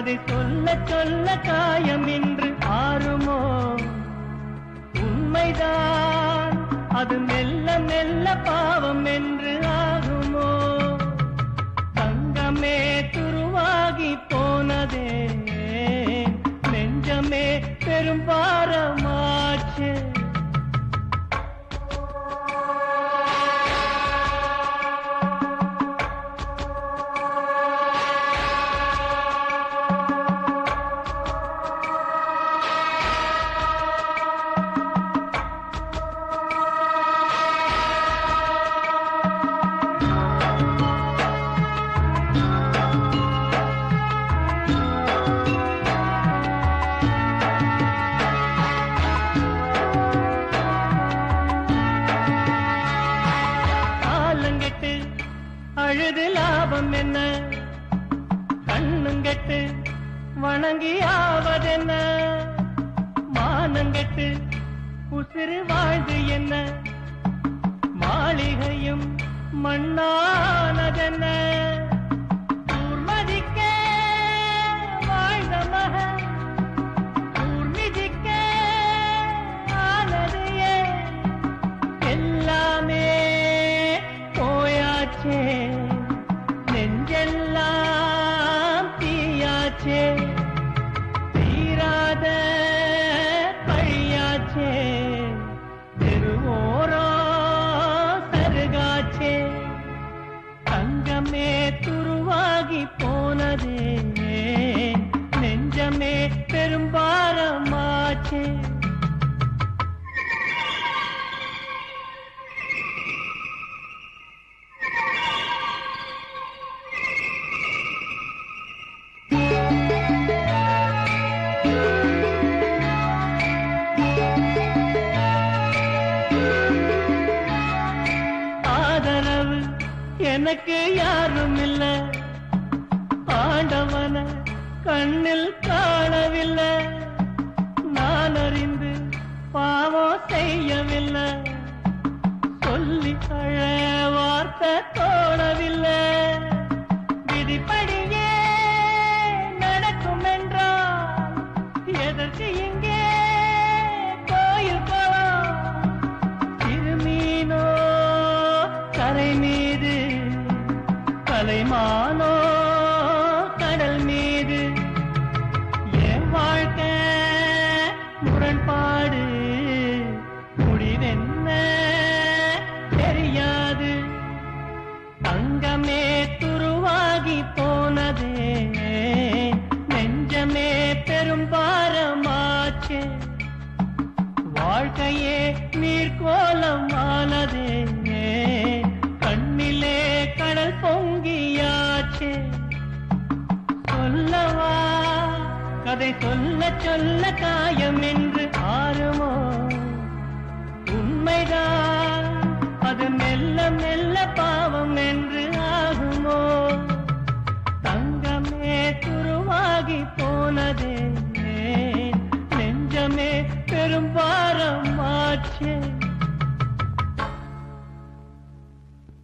கதை சொல்ல சொல்ல காயம் என்று ஆறுமோ? உண்மைதான் அது மெல்ல மெல்ல பாவம் என்று ஆகுமோ? தங்கமே துருவாகி போனதே, நெஞ்சமே பெரும் பாரமாச்சு. அழுது லாபம் என்ன? கண்ணுங்கெட்டு வணங்கி ஆவதென்ன? மானங்கெட்டு உசிறு வாழ்ந்து என்ன? மாளிகையும் மண்ணானதென்ன? ஊர்மதிக்க வாழ்ந்த மகன் ஊர்மிதிக்க ஆனதையே, எல்லாமே போயாச்சே, நெஞ்செல்லாம் தீயாச்சே, தீராத பழியாச்சே, திருவோரோ சருகாச்சே. தங்கமே துருவாகி போனதே, நெஞ்சமே பெரும்பாரமாச்சே. ஆதரவு எனக்கு யாரும் இல்ல, ஆண்டவன கண்ணில் காணவில்லை. நான் அறிந்து பாவம் செய்யவில்லை, சொல்லி அழ வார்த்தை தோணவில்லை. விதிப்படியே நடக்கும் என்றால் எதற்கு இங்கே கோயில் போலாம்? திருமீனோ கரை மீது, கலைமானோ கடல் மீது. என் வாழ்க்கை முரண்பாடு, முடிவென்ன தெரியாது. தங்கமே துருவாகி போனதே, நெஞ்சமே பெரும்பாரமாச்சே. வாழ்க்கையே நீர்கோலம் ஆனதே, கண்ணிலே கடல் பொங்கியாச்சே. சொல்லவா கதை சொல்ல சொல்ல காயம் என்று ஆறுமோ? உண்மைதான் அது மெல்ல மெல்ல பாவம் என்று ஆகுமோ? தங்கமே துருவாகி போனதே, நெஞ்சமே பெரும்பாரமாச்சே.